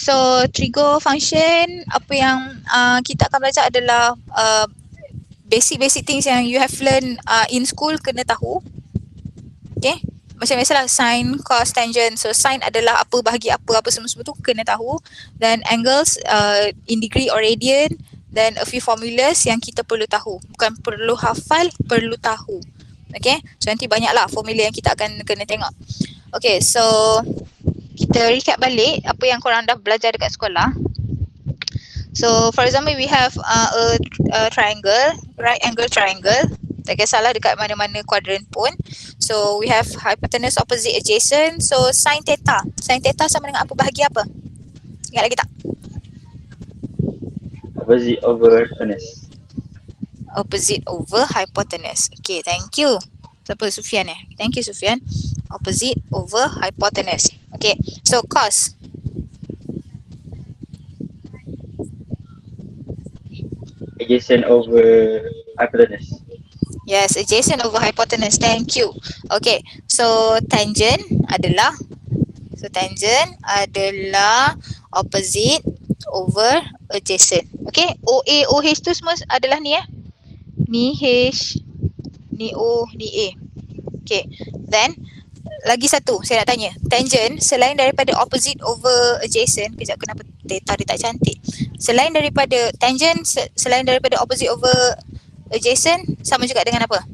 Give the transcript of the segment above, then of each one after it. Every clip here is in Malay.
So trigo function, apa yang kita akan belajar adalah basic things yang you have learned in school, kena tahu. Okay, macam biasalah sin, cos, tangent. So sin adalah apa bahagi apa semua tu kena tahu. Dan angles in degree or radian. Dan a few formulas yang kita perlu tahu. Bukan perlu hafal, perlu tahu. Okay, so nanti banyaklah formula yang kita akan kena tengok. Okay, so kita recap balik apa yang korang dah belajar dekat sekolah. So for example, we have a triangle, right angle triangle. Tak kisahlah dekat mana-mana kuadran pun. So we have hypotenuse, opposite, adjacent. So sin theta. Sin theta sama dengan apa bahagi apa? Ingat lagi tak? Opposite over hypotenuse. Opposite over hypotenuse. Okay, thank you. Siapa? Sufian eh? Thank you, Sufian. Opposite over hypotenuse. Okay, so cos. Adjacent over hypotenuse. Yes, adjacent over hypotenuse. Thank you. Okay, so tangent adalah opposite over adjacent. Okay, OA, OH tu semua adalah ni Ni H, ni O, ni A. Okay, then lagi satu saya nak tanya. Tangent selain daripada opposite over adjacent, kejap kenapa theta dia tak cantik. Selain daripada tangent, selain daripada opposite over adjacent, sama juga dengan apa?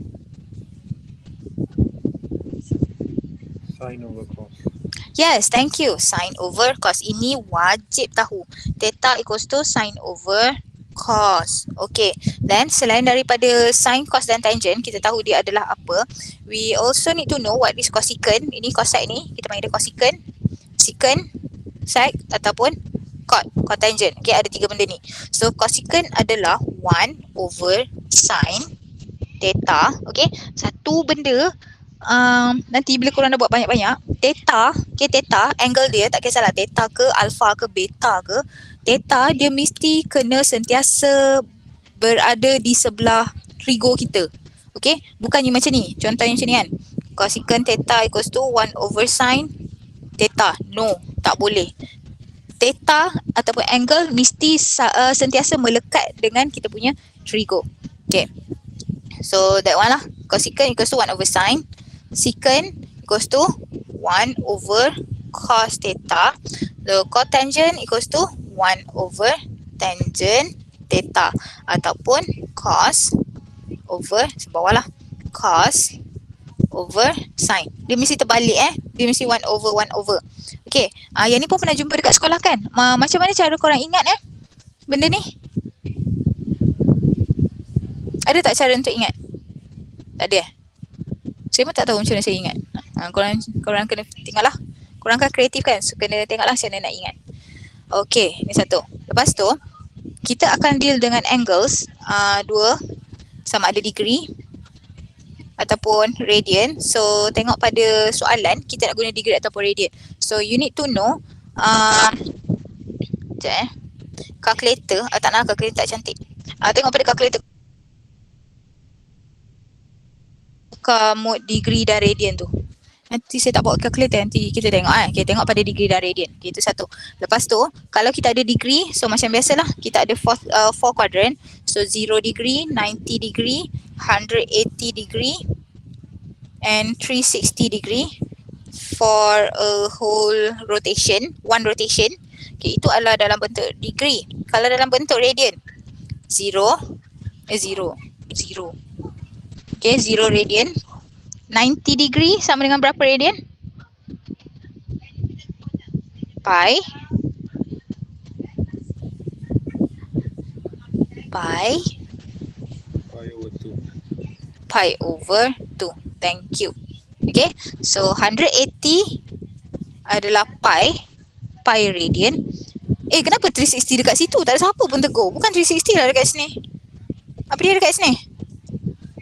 Sin over cos. Yes, thank you. Sin over cos. Ini wajib tahu. Theta equals to sin over cos. Okay. Then selain daripada sin, cos dan tangent, kita tahu dia adalah apa. We also need to know what is cosecant. Ini cosec ni. Kita panggil dia cosecant. Secant, sec ataupun cot. Cotangent. Okay, ada tiga benda ni. So cosecant adalah 1 over sin theta. Okay. Satu benda nanti bila korang dah buat banyak-banyak, theta, okay, theta, angle dia tak kisahlah theta ke, alpha ke, beta ke, theta dia mesti kena sentiasa berada di sebelah trigo kita. Okay, bukannya macam ni, contohnya macam ni kan, cosecant theta equals to 1 over sin theta. No, tak boleh. Theta ataupun angle mesti sentiasa melekat dengan kita punya trigo. Okay, so that one lah, cosecant equals to 1 over sin, secant equals to 1 over cos theta. The cotangent equals to 1 over tangent theta ataupun cos over bawah lah, cos over sin. Dia mesti terbalik Dia mesti 1 over 1 over. Okay, yang ni pun pernah jumpa dekat sekolah kan? Macam mana cara korang ingat benda ni? Ada tak cara untuk ingat? Tak ada Saya pun tak tahu macam mana saya ingat. Korang kena tengoklah. Korang kan kreatif kan? So kena tengoklah macam mana nak ingat. Okay, ni satu. Lepas tu, kita akan deal dengan angles. Dua, sama ada degree ataupun radian. So tengok pada soalan, kita nak guna degree ataupun radian. So you need to know. Calculator. Tak nak, calculator tak cantik. Tengok pada calculator. Mode degree dan radian tu. Nanti saya tak bawa calculator, nanti kita tengok Okay, tengok pada degree dan radian. Okay, itu satu. Lepas tu, kalau kita ada degree, so macam biasalah, kita ada 4 quadrant. So 0 degree, 90 degree, 180 degree and 360 degree for a whole rotation, one rotation. Okay, itu adalah dalam bentuk degree. Kalau dalam bentuk radian, 0. Okay, 0 radian. 90 degree sama dengan berapa radian? Pi. Pi over 2. Thank you. Okay, so 180 adalah pi radian. Kenapa 360 dekat situ? Tak ada siapa pun tegur. Bukan 360 lah dekat sini. Apa dia dekat sini?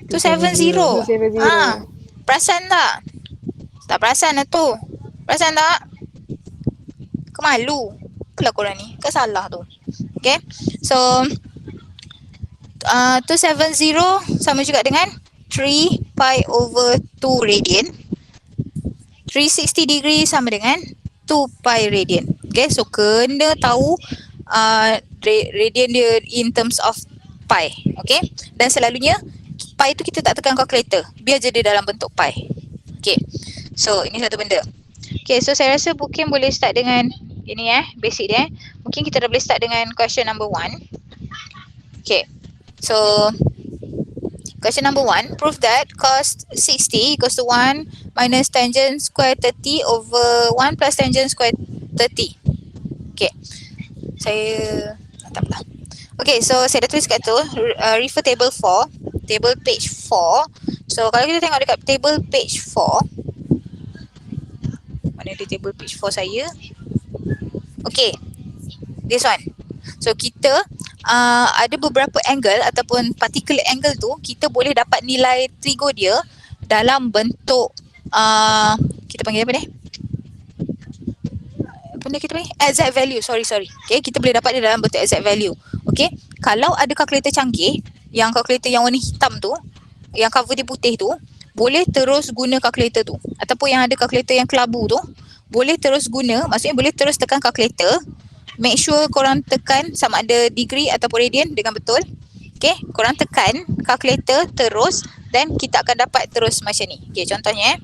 270. Perasan tak? Tak perasan lah tu. Perasan tak? Kemalu. Apalah korang ni? Kesalah tu. Okay. So 270 sama juga dengan 3 pi over 2 radian. 360 degree sama dengan 2 pi radian. Okay, so kena tahu radian dia in terms of pi. Okay, dan selalunya pi tu kita tak tekan calculator, biar je dia dalam bentuk pi. Okay, so ini satu benda. Okay, so saya rasa mungkin boleh start dengan ini basic dia. Mungkin kita dah boleh start dengan question number 1. Okay, so question number 1, prove that cos 60 equals to 1 minus tangent square 30 over 1 plus tangent square 30. Okay, saya tak apalah. Okay, so saya dah tulis kat tu, refer table 4, table page 4. So kalau kita tengok dekat table page 4, mana dia table page 4 saya? Okay, this one. So kita ada beberapa angle ataupun particular angle tu, kita boleh dapat nilai trigo dia dalam bentuk kita panggil apa ni? Apa ni kita panggil? Exact value. Sorry. Okay, kita boleh dapat dia dalam bentuk exact value. Okay, kalau ada kalkulator canggih, yang kalkulator yang warna hitam tu, yang cover dia putih tu, boleh terus guna kalkulator tu. Ataupun yang ada kalkulator yang kelabu tu, boleh terus guna, maksudnya boleh terus tekan kalkulator. Make sure korang tekan sama ada degree ataupun radian dengan betul. Okay, korang tekan kalkulator terus dan kita akan dapat terus macam ni. Okay, contohnya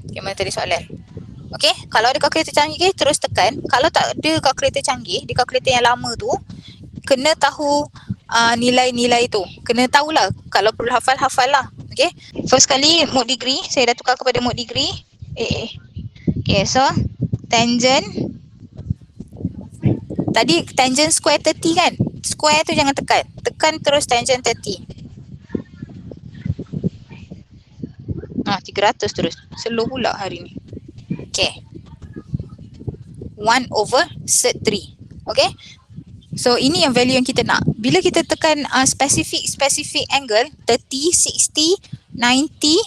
okay, mana tadi soalan? Okay, kalau ada kalkulator canggih terus tekan. Kalau tak ada kalkulator canggih, di kalkulator yang lama tu, kena tahu nilai-nilai tu. Kena tahulah, kalau perlu hafal lah. Okay, first kali mode degree, saya dah tukar kepada mode degree. Okay, so tangent, tadi tangent square 30 kan? Square tu jangan tekan. Tekan terus tangent 30. 300 terus. Slow pula hari ni. Okay. 1 over sec 3. Okay. So ini yang value yang kita nak. Bila kita tekan specific angle 30, 60, 90,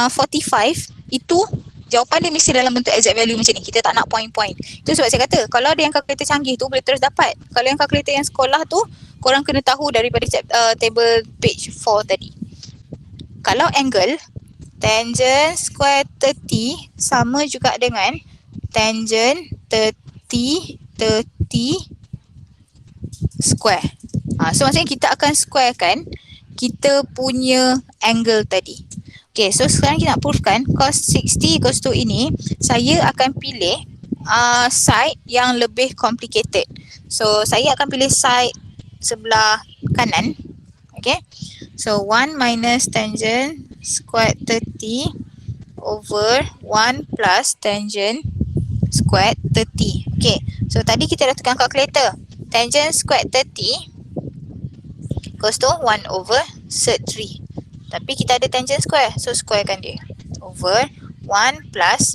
45, itu jawapan dia mesti dalam bentuk exact value macam ni. Kita tak nak point-point. Itu sebab saya kata kalau ada yang kalkulator canggih tu boleh terus dapat. Kalau yang kalkulator yang sekolah tu, korang kena tahu daripada table page 4 tadi. Kalau angle tangent square 30 sama juga dengan tangent 30 square. So maksudnya kita akan squarekan kita punya angle tadi. Okay, so sekarang kita nak provekan cos 60 equals to ini, saya akan pilih side yang lebih complicated. So saya akan pilih side sebelah kanan. Okay, so 1 minus tangent square 30 over 1 plus tangent square 30. Okay, so tadi kita dah tekan calculator. Tangent square 30 equals to 1 over sec 3. Tapi kita ada tangent square, so squarekan dia. Over 1 plus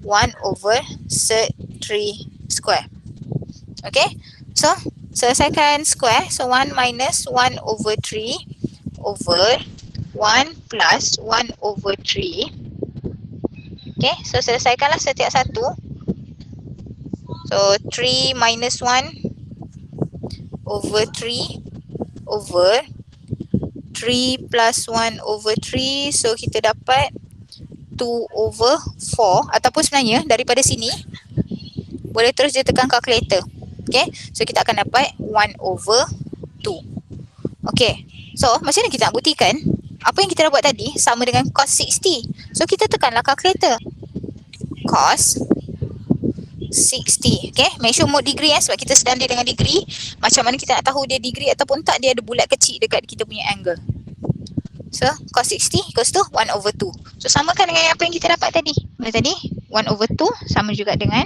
1 over sec 3 square. Okay, so selesaikan square. So 1 minus 1 over 3 over 1 plus 1 over 3. Okay, so selesaikanlah setiap satu. So 3 minus 1 over 3 over 3 plus 1 over 3. So kita dapat 2 over 4. Ataupun sebenarnya daripada sini boleh terus dia tekan calculator. Okay, so kita akan dapat 1 over 2. Okay, so macam mana kita nak buktikan apa yang kita dah buat tadi sama dengan cos 60. So kita tekanlah calculator. Cos 60. Okay, make sure mode degree sebab kita sedang dia dengan degree. Macam mana kita nak tahu dia degree ataupun tak, dia ada bulat kecil dekat kita punya angle. So cos 60 equals to 1 over 2. So samakan dengan apa yang kita dapat tadi. Mana tadi? 1 over 2 sama juga dengan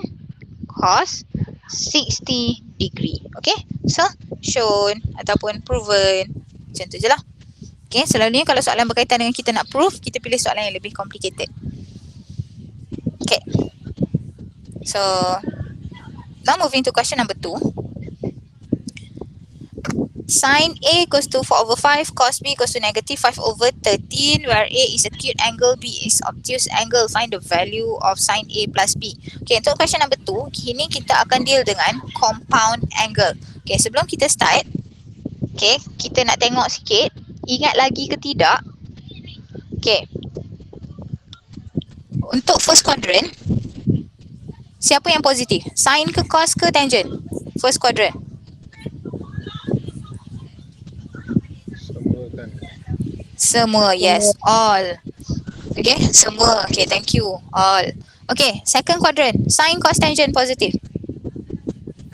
cos 60 degree. Okay, so shown ataupun proven. Macam tu je lah. Okay, selalunya kalau soalan berkaitan dengan kita nak prove, kita pilih soalan yang lebih complicated. Okay, so now moving to question number 2. Sin A equals to 4 over 5, cos B equals to negative 5 over 13, where A is acute angle, B is obtuse angle. Find the value of sin A plus B. Okay, untuk question number 2, kini kita akan deal dengan compound angle. Okay, sebelum kita start, okay, kita nak tengok sikit, ingat lagi ke tidak? Okay, untuk first quadrant, Siapa yang positif? Sin ke cos ke tangent? First quadrant. Semua kan. Semua, yes. All. Okay, semua. Okay, thank you. All. Okay, second quadrant. Sin, cos, tangent positive.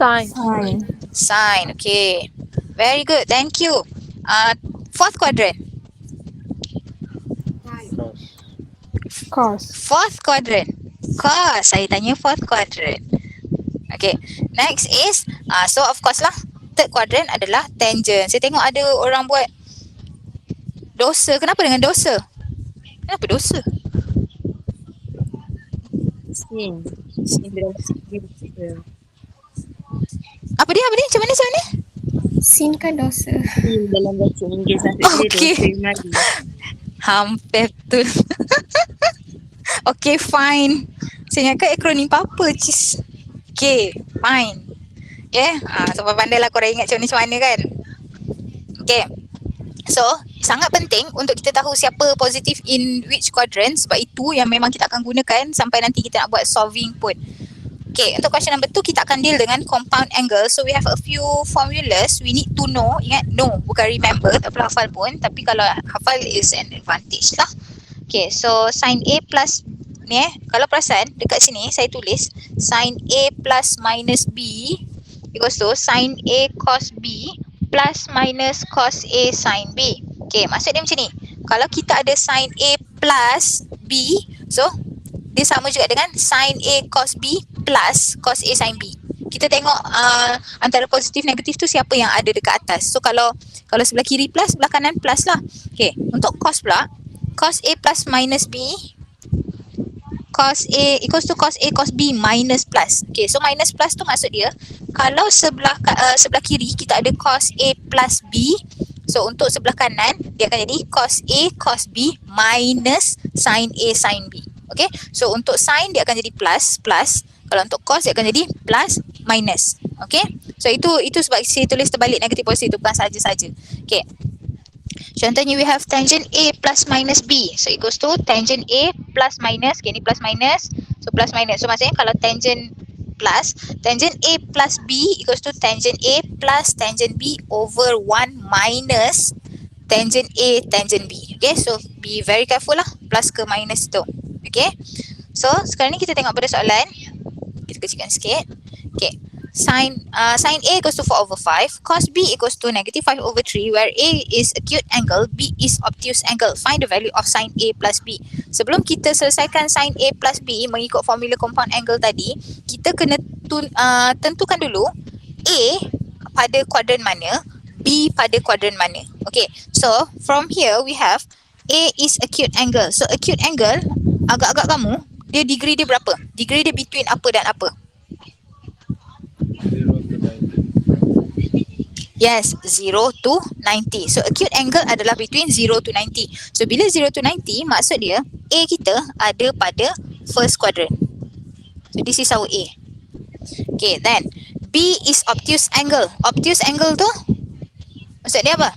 Sine. Sin, okay. Very good, thank you. Fourth quadrant. Cos. Fourth quadrant. Cos, saya tanya fourth quadrant. Okay, next is, so of course lah, third quadrant adalah tangent. Saya tengok ada orang buat dosa. Kenapa dengan dosa? Kenapa dosa? Sin. Sin dalam dosa. Apa dia? Macam mana? Sin kan dosa. Sin dalam bahasa Inggeris maksud dia Okey. dosa Melayu. Hampir betul. Okay, fine. Saya ingatkan akronim apa, cis. Okay, fine. Okay, sampai pandai lah korang ingat macam mana kan. Okay, so sangat penting untuk kita tahu siapa positif in which quadrant, sebab itu yang memang kita akan gunakan sampai nanti kita nak buat solving pun. Okay, untuk question number 2 kita akan deal dengan compound angle. So we have a few formulas we need to know. Ingat, know, bukan remember, tak perlu hafal pun. Tapi kalau hafal is an advantage lah. Okay, so sin A plus ni kalau perasan dekat sini saya tulis sin A plus minus B equals to sin A cos B plus minus cos A sin B. Okay, maksud dia macam ni. Kalau kita ada sin A plus B, so dia sama juga dengan sin A cos B plus cos A sin B. Kita tengok antara positif negatif tu siapa yang ada dekat atas. So kalau sebelah kiri plus, sebelah kanan plus lah. Okay, untuk cos pula, cos A plus minus B, cos A equals to cos A cos B minus plus. Okay, so minus plus tu maksud dia kalau sebelah kiri kita ada cos A plus B, so untuk sebelah kanan dia akan jadi cos A cos B minus sin A sin B. Okay, so untuk sin dia akan jadi plus. Kalau untuk cos dia akan jadi plus minus. Okay, so itu sebab saya tulis terbalik negatif positif tu, bukan saja-saja. Okay, contohnya we have tangent A plus minus B, so equals to tangent A plus minus. Okay, ni plus minus, so plus minus. So maksudnya kalau tangent plus, tangent A plus B equals to tangent A plus tangent B over 1 minus tangent A tangent B. Okay, so be very careful lah plus ke minus tu. Okay, so sekarang ni kita tengok pada soalan. Kita kecilkan sikit. Okay, sin A equals to 4 over 5, cos B equals to negative 5 over 3, where A is acute angle, B is obtuse angle. Find the value of sin A plus B. Sebelum kita selesaikan sin A plus B mengikut formula compound angle tadi, kita kena tentukan dulu A pada kuadran mana, B pada kuadran mana. Okay, so from here we have A is acute angle. So acute angle, agak-agak kamu, dia degree dia berapa? Degree dia between apa dan apa? 0 to 90. Yes, 0 to 90. So acute angle adalah between 0 to 90. So bila 0 to 90, maksud dia A kita ada pada first quadrant. So this is our A. Okay, then B is obtuse angle. Obtuse angle tu maksud dia apa?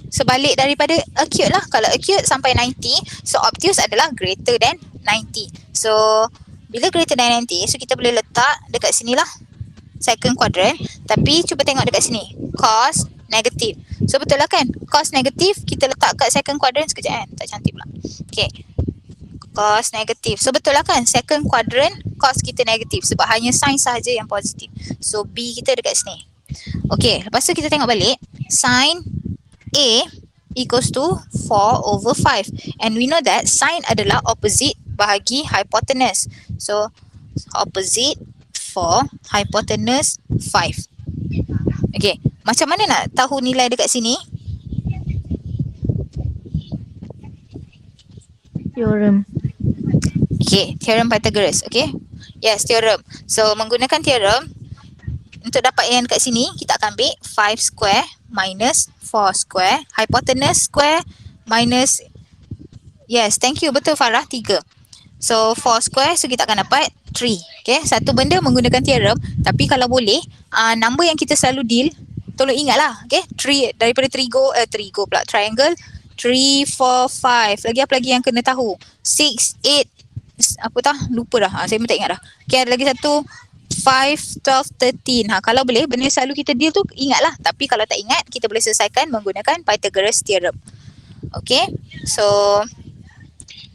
Sebalik daripada acute lah. Kalau acute sampai 90, so obtuse adalah greater than 90. So bila greater than 90, so kita boleh letak dekat sini lah second quadrant. Tapi cuba tengok dekat sini, cos negatif. So betul lah kan, cos negatif kita letak kat second quadrant. Sekejap kan, tak cantik pula. Okay, cos negatif. So betul lah kan, second quadrant cos kita negatif sebab hanya sin sahaja yang positif. So B kita dekat sini. Okay, lepas tu kita tengok balik, sin A equals to 4 over 5. And we know that sin adalah opposite bahagi hypotenuse. So opposite for hypotenuse 5. Okay, macam mana nak tahu nilai dekat sini? Theorem. Okay, theorem Pythagoras. Okay, yes, theorem. So menggunakan theorem, untuk dapat yang dekat sini kita akan ambil 5 square minus 4 square, hypotenuse square minus, yes, thank you, betul Farah, 3. So 4 square, so kita akan dapat 3. Okay, satu benda menggunakan theorem, tapi kalau boleh number yang kita selalu deal, tolong ingatlah. Okay, 3 daripada trigo pula, triangle 3, 4, 5. Lagi apa lagi yang kena tahu? 6, 8, apa dah, lupa dah. Saya pun tak ingat dah. Okay, ada lagi satu 5, 12, 13. Kalau boleh benda yang selalu kita deal tu ingatlah. Tapi kalau tak ingat, kita boleh selesaikan menggunakan Pythagoras theorem. Okay, so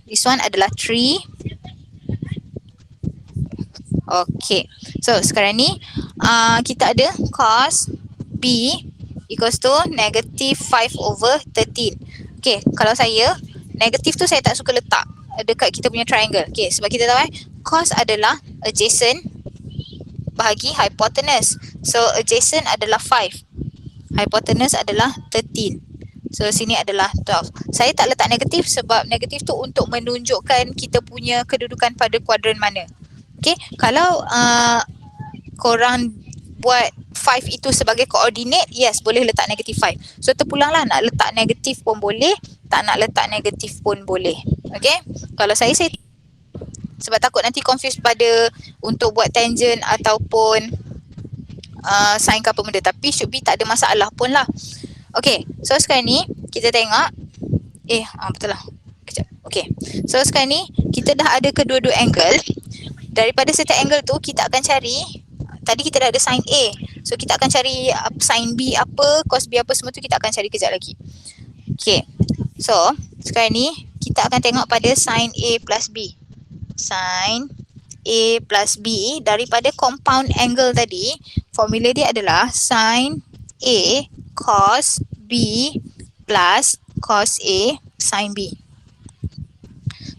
this one adalah 3. Okay, so sekarang ni kita ada cos B equals to negative 5/13. Okay, kalau saya negatif tu saya tak suka letak dekat kita punya triangle. Okay, sebab kita tahu cos adalah adjacent bahagi hypotenuse. So adjacent adalah 5, hypotenuse adalah 13. So sini adalah 12. Saya tak letak negatif sebab negatif tu untuk menunjukkan kita punya kedudukan pada kuadran mana. Okay, kalau korang buat 5 itu sebagai koordinat, yes, boleh letak negatif 5. So terpulanglah nak letak negatif pun boleh, tak nak letak negatif pun boleh. Okay, kalau saya sebab takut nanti confuse pada untuk buat tangent ataupun sin ke apa benda, tapi should be tak ada masalah pun lah. Okay, so sekarang ni kita tengok betul lah. Kejap. Okay, so sekarang ni kita dah ada kedua-dua angle. Daripada setiap angle tu kita akan cari, tadi kita dah ada sin A, so kita akan cari sin B apa, cos B apa, semua tu kita akan cari kejap lagi. Okay, so sekarang ni kita akan tengok pada sin A plus B. Sin A plus B daripada compound angle tadi, formula dia adalah sin A cos B plus cos A sin B.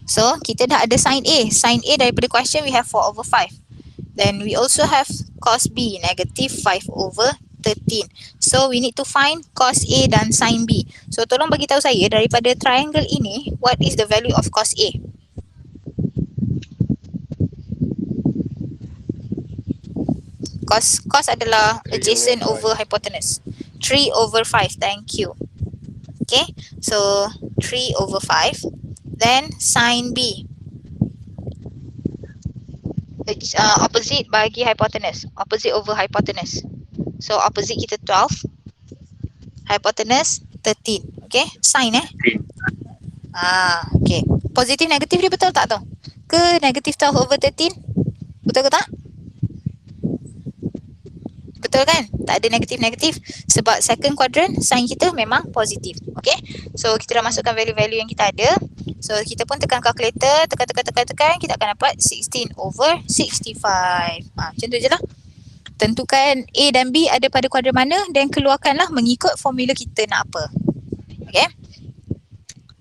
So kita dah ada sin A. Sin A daripada question we have 4/5. Then we also have cos B negative 5/13. So we need to find cos A dan sin B. So tolong bagi tahu saya daripada triangle ini, what is the value of cos A? Cos adalah adjacent over hypotenuse. 3/5. Thank you. Okay, so 3/5. Then sin B. Opposite bagi hypotenuse. Opposite over hypotenuse. So opposite kita 12. Hypotenuse 13. Okay, sin okay. Positif negatif dia betul tak tu? Ke negatif 12/13? Betul ke tak? Betul kan? Tak ada negatif-negatif sebab second quadrant sign kita memang positif. Okay, so kita dah masukkan value-value yang kita ada. So kita pun tekan calculator, tekan, kita akan dapat 16/65. Macam tu je lah. Tentukan A dan B ada pada kuadran mana dan keluarkanlah mengikut formula kita nak apa. Okay,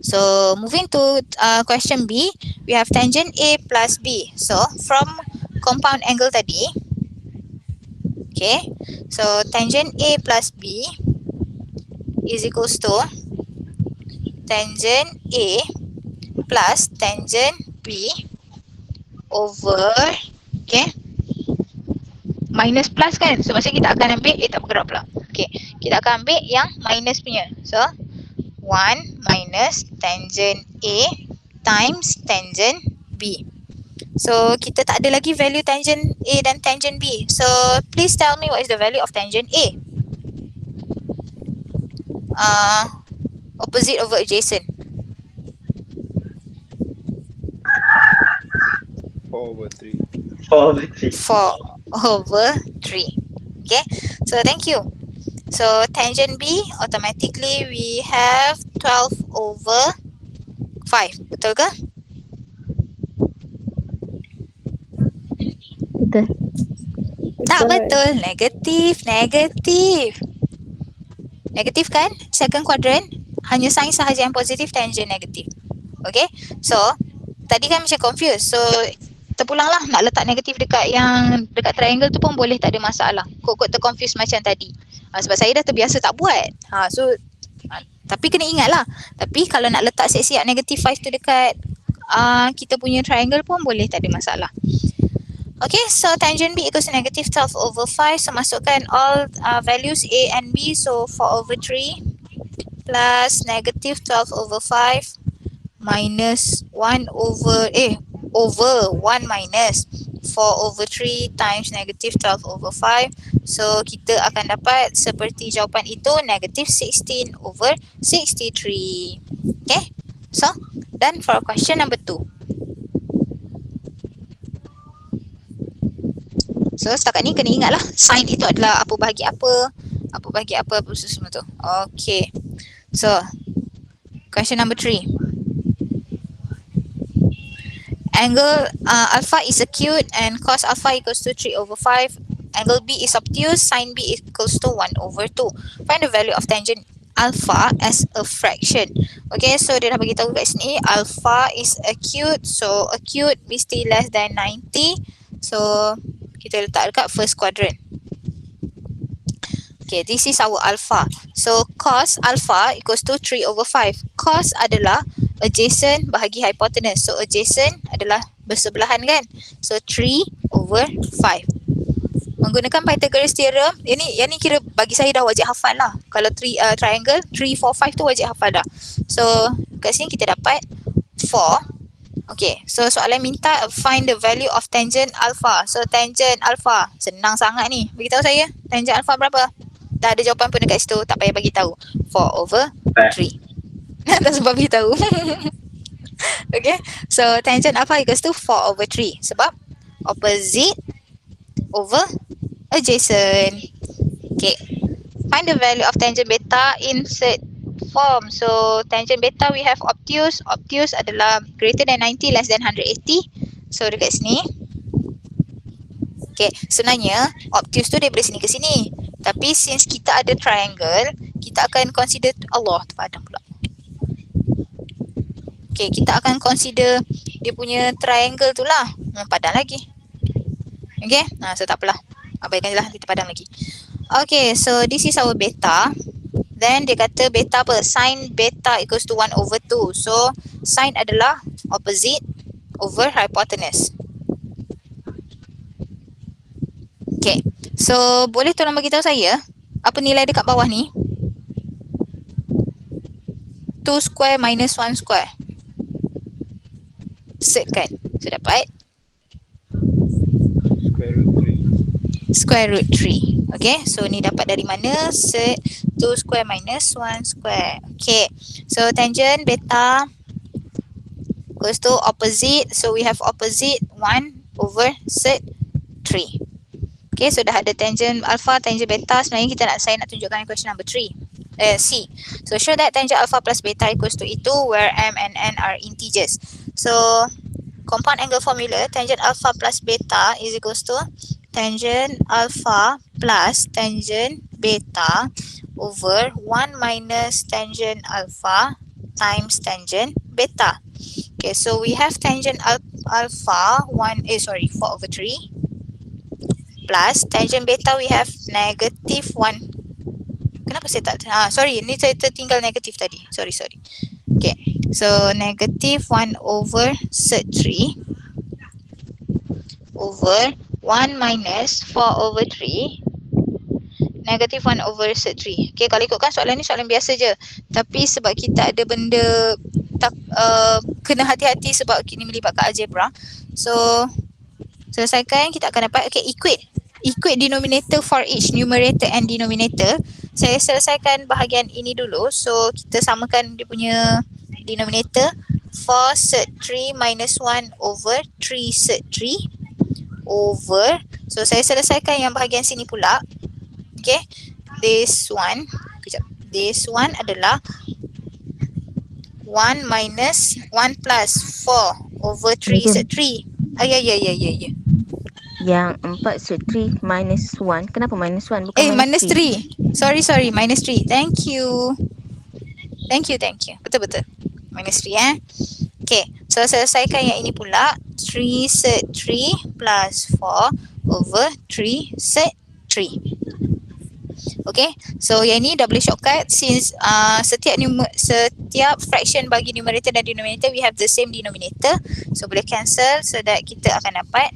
so moving to question B, we have tangent A plus B. So from compound angle tadi, okay, so tangent A plus B is equals to tangent A plus tangent B over, okay, minus plus kan, so maksudnya kita akan ambil, tak bergerak pula. Okay, kita akan ambil yang minus punya. So 1 minus tangent A times tangent B. So kita tak ada lagi value tangent A dan tangent B. So please tell me what is the value of tangent A. Opposite over adjacent. 4/3. 4/3. 4/3. Okay, so thank you. So tangent B automatically we have 12/5. Betul ke? Betul. Tak betul. Negatif. Negatif kan? Second quadrant hanya sign sahaja yang positif, tangent negatif. Okay, so tadi kan macam confused. So terpulanglah nak letak negatif dekat triangle tu pun boleh, tak ada masalah. Kok terconfuse macam tadi. Sebab saya dah terbiasa tak buat. Tapi kena ingat lah. Tapi kalau nak letak siap-siap negatif 5 tu dekat kita punya triangle pun boleh, tak ada masalah. Okay, so tangent B equals to negative 12/5. So masukkan all values A and B. So 4/3 plus negative 12/5 minus 1 over 1 minus 4/3 times negative 12/5. So kita akan dapat seperti jawapan itu, negative 16/63. Okay, so done for question number 2. So setakat ni kena ingat lah sin itu adalah apa bahagi apa semua tu. Okay. So question number 3. Angle alpha is acute and cos alpha equals to 3/5. Angle B is obtuse, sin B equals to 1/2. Find the value of tangent alpha as a fraction. Okay, so dia dah bagi tahu kat sini alpha is acute. So acute mesti less than 90. So kita letak dekat first quadrant. Okay, this is our alpha. So cos alpha equals to 3/5. Cos adalah adjacent bahagi hypotenuse. So adjacent adalah bersebelahan kan. So 3/5. Menggunakan Pythagoras theorem, yang ni kira bagi saya dah wajib hafal lah. Kalau triangle 3, 4, 5 tu wajib hafal dah. So kat sini kita dapat 4. Okay, so soalan minta find the value of tangent alpha. So tangent alpha, senang sangat ni. Beritahu saya, tangent alpha berapa? Dah ada jawapan pun dekat situ, tak payah bagi tahu. 4/3. Tak sebab bagi tahu. Okay, so tangent alpha equals to 4/3 sebab opposite over adjacent. Okay, find the value of tangent beta in set form. So tangent beta we have obtuse. Obtuse adalah greater than 90, less than 180. So dekat sini. Okay, sebenarnya obtuse tu daripada sini ke sini. Tapi since kita ada triangle, kita akan consider Allah terpadam pula. Okay, kita akan consider dia punya triangle tu lah. Padam lagi. Okay, so tak apalah. Abaikan je lah, kita padam lagi. Okay, so this is our beta. Then dia kata beta apa? Sin beta equals to 1/2. So sin adalah opposite over hypotenuse. Okay, so boleh tolong bagi tahu saya apa nilai dekat bawah ni? 2 square minus 1 square. Set kan? So dapat Square root 3. square root 3. Okay, so ni dapat dari mana? Set 2 square minus 1 square. Okay, so tangent beta equals to opposite. So we have opposite 1/set 3. Okay, so dah ada tangent alpha, tangent beta. Sebenarnya saya nak tunjukkan question number 3. C. So show that tangent alpha plus beta equals to E2 where m and n are integers. So compound angle formula, tangent alpha plus beta is equals to tangent alpha plus tangent beta over 1 minus tangent alpha times tangent beta. Okay, so we have tangent alpha 4/3 plus tangent beta we have negative 1. Kenapa saya tak sorry, ni saya tertinggal negatif tadi. Sorry. Okay, so negative 1/set 3 over 1 minus 4/3 negative 1/set 3. Okay, kalau ikutkan soalan ni soalan biasa je. Tapi sebab kita ada benda kena hati-hati sebab ini melibatkan algebra. So selesaikan, kita akan dapat equate denominator for each numerator and denominator. Saya selesaikan bahagian ini dulu. So kita samakan dia punya denominator 4/set 3 minus 1/3/set 3 over. So saya selesaikan yang bahagian sini pula. Okay, this one adalah 1 minus 1 plus 4/3/set 3. Ya. Yang 4/3 minus 1. Kenapa minus 1 bukan minus 3. Sorry, minus 3. Thank you. Betul. Minus 3 Okay, so selesaikan yang ini pula. 3/set 3 plus 4/3/set 3. Okay, so yang ni dah boleh shortcut since setiap fraction bagi numerator dan denominator we have the same denominator. So boleh cancel so that kita akan dapat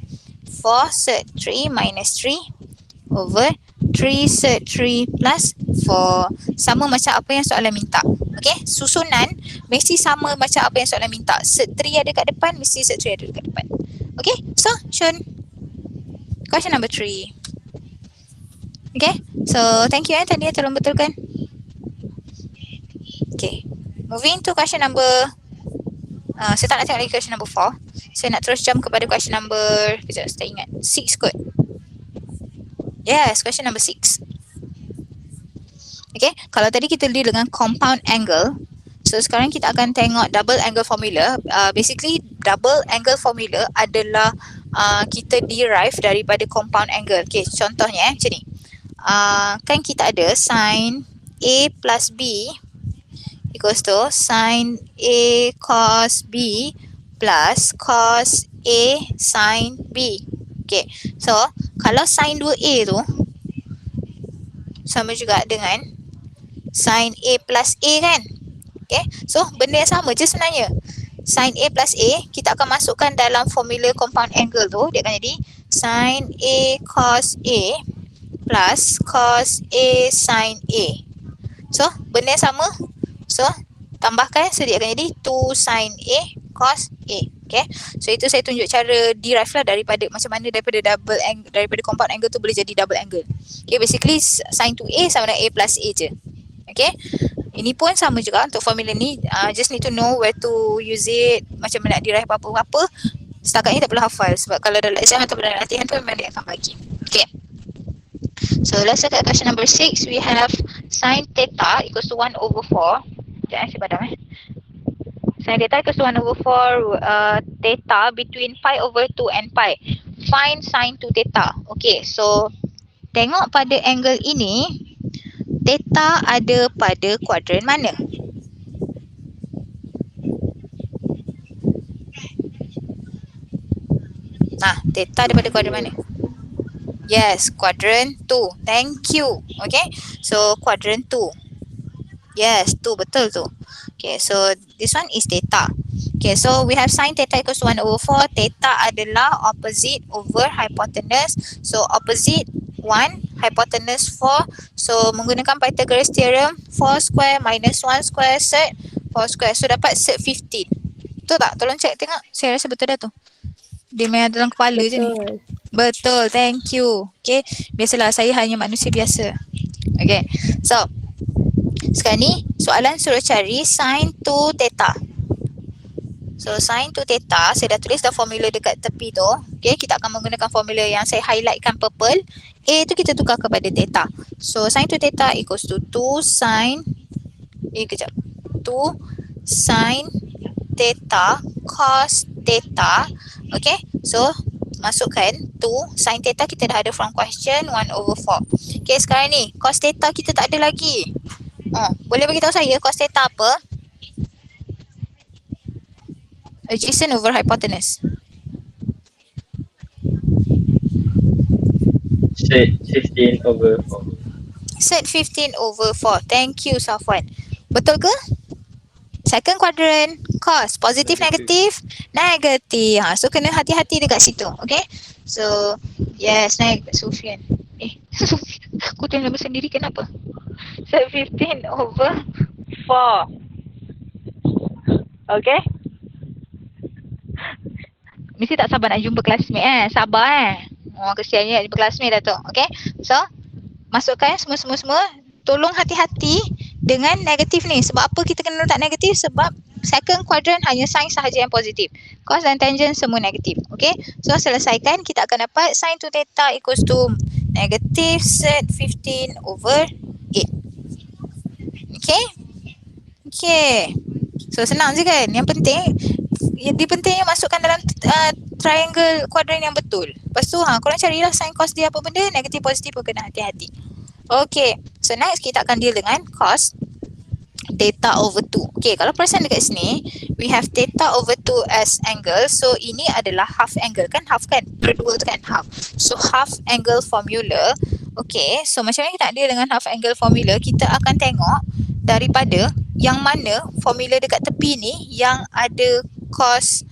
4/set 3 minus 3/3/set 3 plus 4. Sama macam apa yang soalan minta. Okay, susunan mesti sama macam apa yang soalan minta. Set 3 ada kat depan, mesti set 3 ada kat depan. Okay, so Shun, question number 3. Okay, so thank you tadi tolong betulkan. Okay, moving to question number saya tak nak tengok lagi question number 4. Saya nak terus jump kepada question number, kejap saya ingat, 6 kot. Yes, question number 6. Okay, kalau tadi kita deal dengan compound angle, so sekarang kita akan tengok double angle formula. Basically, double angle formula adalah kita derive daripada compound angle. Okay, contohnya macam ni. Kan kita ada sin A plus B equals to sin A cos B plus cos A sin B. Okay, so kalau sin 2A tu sama juga dengan sin A plus A kan. Okay, so benda yang sama je sebenarnya. Sin A plus A, kita akan masukkan dalam formula compound angle tu. Dia akan jadi sin A cos A plus cos A sin A. So, benda yang sama. So, tambahkan. So, dia akan jadi 2 sin A cos A. Okay, so itu saya tunjuk cara derive lah daripada macam mana daripada double angle, daripada compound angle tu boleh jadi double angle. Okay, basically sin 2A sama dengan A plus A je. Okay, ini pun sama juga untuk formula ni. Just need to know where to use it, macam mana nak derive apa-apa. Setakat ni tak perlu hafal sebab kalau dalam exam atau dalam latihan tu memang dia akan bagi. Okay, so let's look at question number 6. We have sin theta equals to 1 over 4. Sekejap saya padam Sin theta equals to 1 over 4 theta between pi over 2 and pi. Find sin 2 theta. Okay, so tengok pada angle ini, theta ada pada kuadran mana? Theta ada pada kuadran mana? Yes, quadrant 2. Thank you. Okay, so quadrant 2. Yes, 2 betul tu. Okay, so this one is theta. Okay, so we have sin theta equals to 1 over 4. Theta adalah opposite over hypotenuse. So opposite 1, hypotenuse 4. So menggunakan Pythagoras theorem, 4 square minus 1 square set 4 square. So dapat set 15. Betul tak? Tolong check tengok. Saya rasa betul dah tu. Dia memang dalam kepala je ni. Betul, thank you. Okay, biasalah saya hanya manusia biasa. Okay, so sekarang ni soalan suruh cari sin 2 theta. So sin 2 theta, saya dah tulis dah formula dekat tepi tu. Okay, kita akan menggunakan formula yang saya highlightkan purple. A tu kita tukar kepada theta. So sin 2 theta equals to 2 sin 2 sin theta cos theta. Okay, so masukkan 2 sin theta kita dah ada from question 1 over 4. Okay, sekarang ni cos theta kita tak ada lagi. Boleh beritahu saya cos theta apa? Adjacent over hypotenuse. Set 15 over 4. Set 15 over 4. Thank you, Safwan. Betul ke? Second quadrant, cos. Positif, negatif? Negatif. So kena hati-hati dekat situ. Okay? So, yes, naik Sufian. Aku tengok sendiri kenapa? Set 15 over 4. Okay? Mesti tak sabar nak jumpa classmate Sabar kesiannya nak jumpa classmate dah tu. Okay? So, masukkan semua. Tolong hati-hati dengan negatif ni. Sebab apa kita kena letak negatif? Sebab second quadrant hanya sin sahaja yang positif. Cos dan tangent semua negatif. Okay? So, selesaikan. Kita akan dapat sin 2 theta equals to negative set 15 over 8. Okay? Okay. So, senang je kan? Yang penting, pentingnya masukkan dalam triangle quadrant yang betul. Lepas tu, korang carilah sin cos dia apa benda. Negatif, positif pun kena hati-hati. Okay. So, next kita akan deal dengan cos theta over 2. Okay, kalau perasan dekat sini, we have theta over 2 as angle. So, ini adalah half angle kan? Half kan? Berdua tu kan? Half. So, half angle formula. Okay, so macam mana kita nak deal dengan half angle formula? Kita akan tengok daripada yang mana formula dekat tepi ni yang ada cos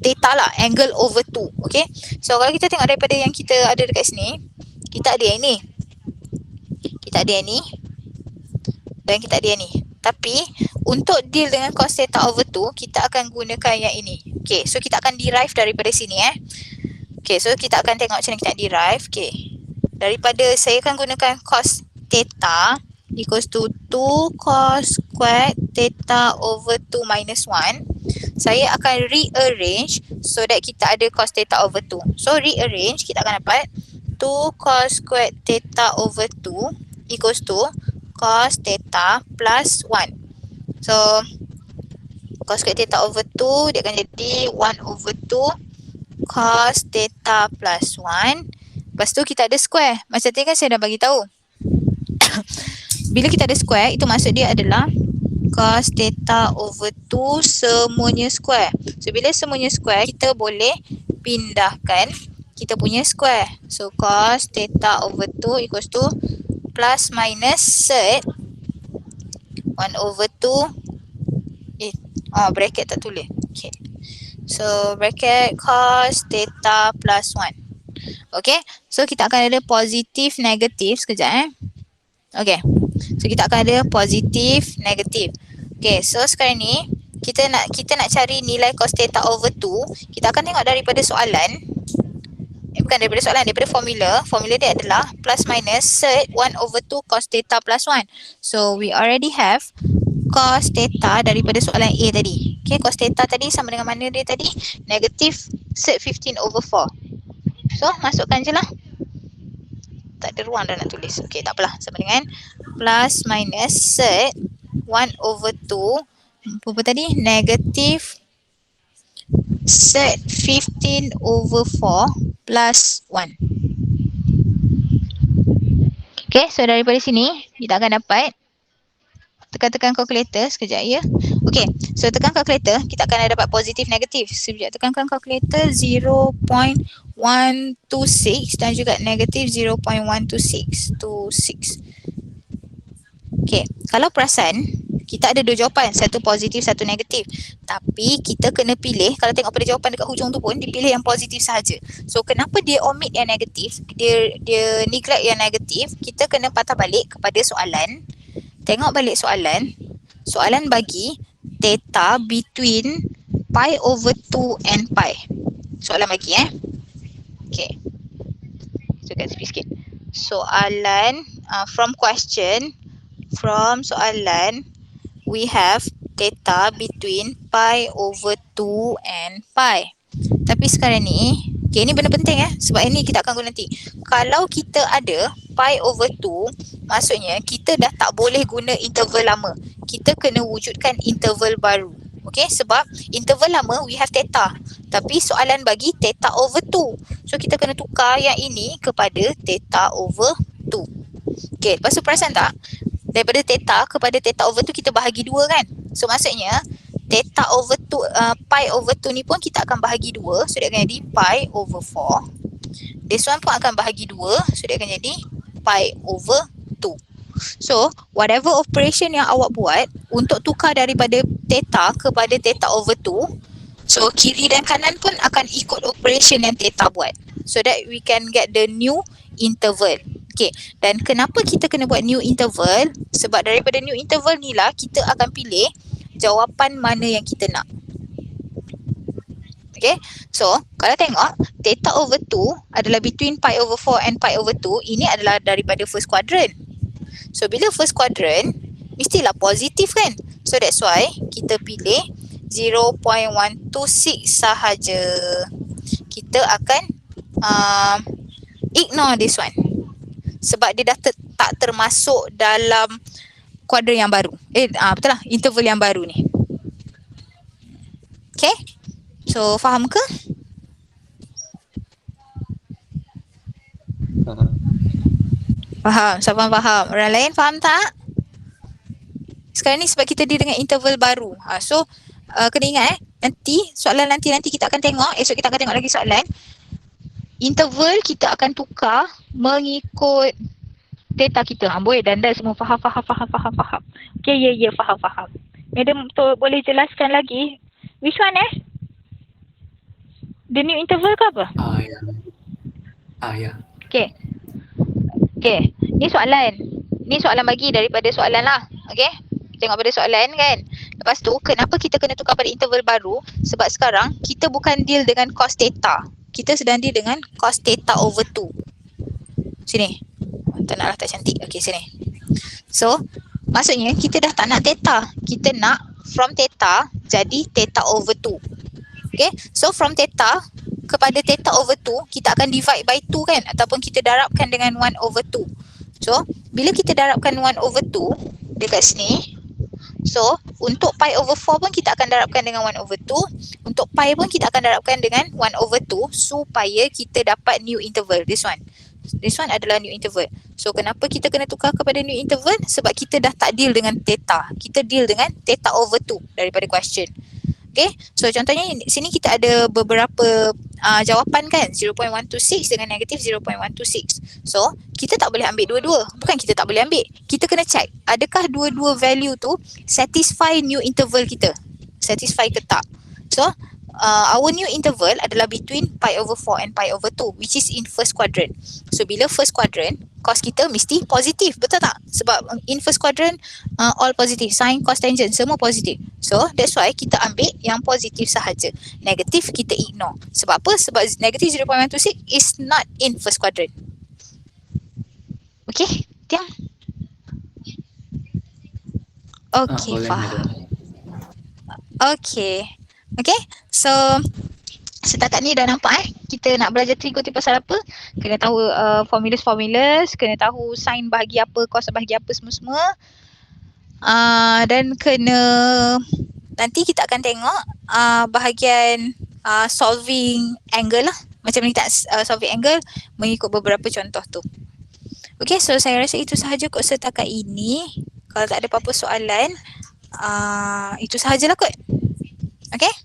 theta lah, angle over 2. Okay, so kalau kita tengok daripada yang kita ada dekat sini, kita ada yang ni, dan kita ada yang ni. Tapi untuk deal dengan cos theta over 2, kita akan gunakan yang ini. Okay, so kita akan derive daripada sini Okay, so kita akan tengok macam mana kita nak derive. Okay, daripada saya akan gunakan cos theta equals to 2 cos squared theta over 2 minus 1. saya akan rearrange so that kita ada cos theta over 2. So rearrange, kita akan dapat 2 cos squared theta over 2 equals to cos theta plus 1. So cos squared theta over 2 dia akan jadi 1 over 2 cos theta plus 1. Lepas tu kita ada square. Masa tadi kan saya dah bagi tahu. Bila kita ada square, itu maksud dia adalah cos theta over 2 semuanya square. So bila semuanya square, kita boleh pindahkan kita punya square. So cos theta over 2 equals to plus minus set 1 over 2 bracket tak tulis. Okay. So bracket cos theta plus 1. Okay. So kita akan ada positif negatif sekejap Okay. So kita akan ada positif negatif. Okay. So sekarang ni kita nak cari nilai cos theta over 2. Kita akan tengok daripada soalan. Bukan daripada soalan, daripada formula. Formula dia adalah plus minus set 1 over 2 cos theta plus 1. So we already have cos theta daripada soalan A tadi. Okay, cos theta tadi sama dengan mana dia tadi? Negatif set 15 over 4. So masukkan je lah. Tak ada ruang dah nak tulis. Okay, tak apalah. Sama dengan plus minus set 1 over 2. Apa tadi? Negatif set 15 over 4 plus 1. Okay, so daripada sini kita akan dapat, tekan kalkulator sekejap ya. Okay, so tekan kalkulator, kita akan dapat positif negatif. Sekejap, tekankan kalkulator 0.126 dan juga negatif 0.126. Okay, kalau perasan, kita ada dua jawapan, satu positif, satu negatif. Tapi kita kena pilih, kalau tengok pada jawapan dekat hujung tu pun, dipilih yang positif sahaja. So kenapa dia omit yang negatif, dia neglect yang negatif, kita kena patah balik kepada soalan. Tengok balik soalan. Soalan bagi theta between pi over 2 and pi. Soalan bagi Okay. So kat tepi sikit. Soalan from soalan we have theta between pi over 2 and pi. Tapi sekarang ni, okay, ni benda penting sebab ini kita akan guna nanti. Kalau kita ada pi over 2, maksudnya kita dah tak boleh guna interval lama. Kita kena wujudkan interval baru. Okay, sebab interval lama we have theta. Tapi soalan bagi theta over 2. So kita kena tukar yang ini kepada theta over 2. Okay, lepas tu perasan tak? Daripada theta kepada theta over 2 kita bahagi 2 kan? So maksudnya theta over 2, pi over 2 ni pun kita akan bahagi 2. So dia akan jadi pi over 4. This one pun akan bahagi 2. So dia akan jadi pi over 2. So whatever operation yang awak buat untuk tukar daripada theta kepada theta over 2, so kiri dan kanan pun akan ikut operation yang theta buat. So that we can get the new interval. Okay, dan kenapa kita kena buat new interval? Sebab daripada new interval ni lah kita akan pilih jawapan mana yang kita nak. Okay, so kalau tengok theta over 2 adalah between pi over 4 and pi over 2. Ini adalah daripada first quadrant. So bila first quadrant mestilah positif kan? So that's why kita pilih 0.126 sahaja. Kita akan ignore this one. Sebab dia dah tak termasuk dalam kuadran yang baru. Betul lah, interval yang baru ni. Okay. So faham ke? Faham. Siapa faham? Orang lain faham tak? Sekarang ni sebab kita deal dengan interval baru. So kena ingat nanti soalan nanti kita akan tengok. Esok kita akan tengok lagi soalan. Interval kita akan tukar mengikut theta kita. Boleh dan semua faham. Okay, ya, faham. Madam boleh jelaskan lagi? Which one The new interval ke apa? Ya. Okay. Ni soalan bagi daripada soalan lah. Okay. Tengok pada soalan kan. Lepas tu kenapa kita kena tukar pada interval baru? Sebab sekarang kita bukan deal dengan cos theta. Kita sedang deal dengan cos theta over 2. Sini. Tak naklah, tak cantik. Okay, sini. So maksudnya kita dah tak nak theta. Kita nak from theta jadi theta over 2. Okay, so from theta kepada theta over 2, kita akan divide by 2 kan, ataupun kita darabkan dengan 1 over 2. So, bila kita darabkan 1 over 2 dekat sini, so untuk pi over 4 pun kita akan darabkan dengan 1 over 2. Untuk pi pun kita akan darabkan dengan 1 over 2 supaya kita dapat new interval, this one. This one adalah new interval. So kenapa kita kena tukar kepada new interval? Sebab kita dah tak deal dengan theta. Kita deal dengan theta over 2 daripada question. Okay, so contohnya sini kita ada beberapa jawapan kan, 0.126 dengan negatif 0.126. So kita tak boleh ambil dua-dua. Bukan kita tak boleh ambil, kita kena check adakah dua-dua value tu satisfy new interval kita, satisfy ke tak. So our new interval adalah between pi over 4 and pi over 2, which is in first quadrant. So bila first quadrant, cos kita mesti positif, betul tak? Sebab in first quadrant all positif, sin, cos, tangent semua positif. So that's why kita ambil yang positif sahaja. Negatif kita ignore. Sebab apa? Sebab negatif 0.126 is not in first quadrant. Okay, Tiang? Okay, Boleh, faham. madam. Okay. Okay, so setakat ni dah nampak kita nak belajar trigonometri pasal apa? Kena tahu formulas, kena tahu sin bahagi apa, cos bahagi apa semua-semua. Dan kena, nanti kita akan tengok bahagian solving angle lah. Macam ni tak solving angle mengikut beberapa contoh tu. Okay, so saya rasa itu sahaja kot setakat ini. Kalau tak ada apa-apa soalan, itu sahajalah kot. Okay.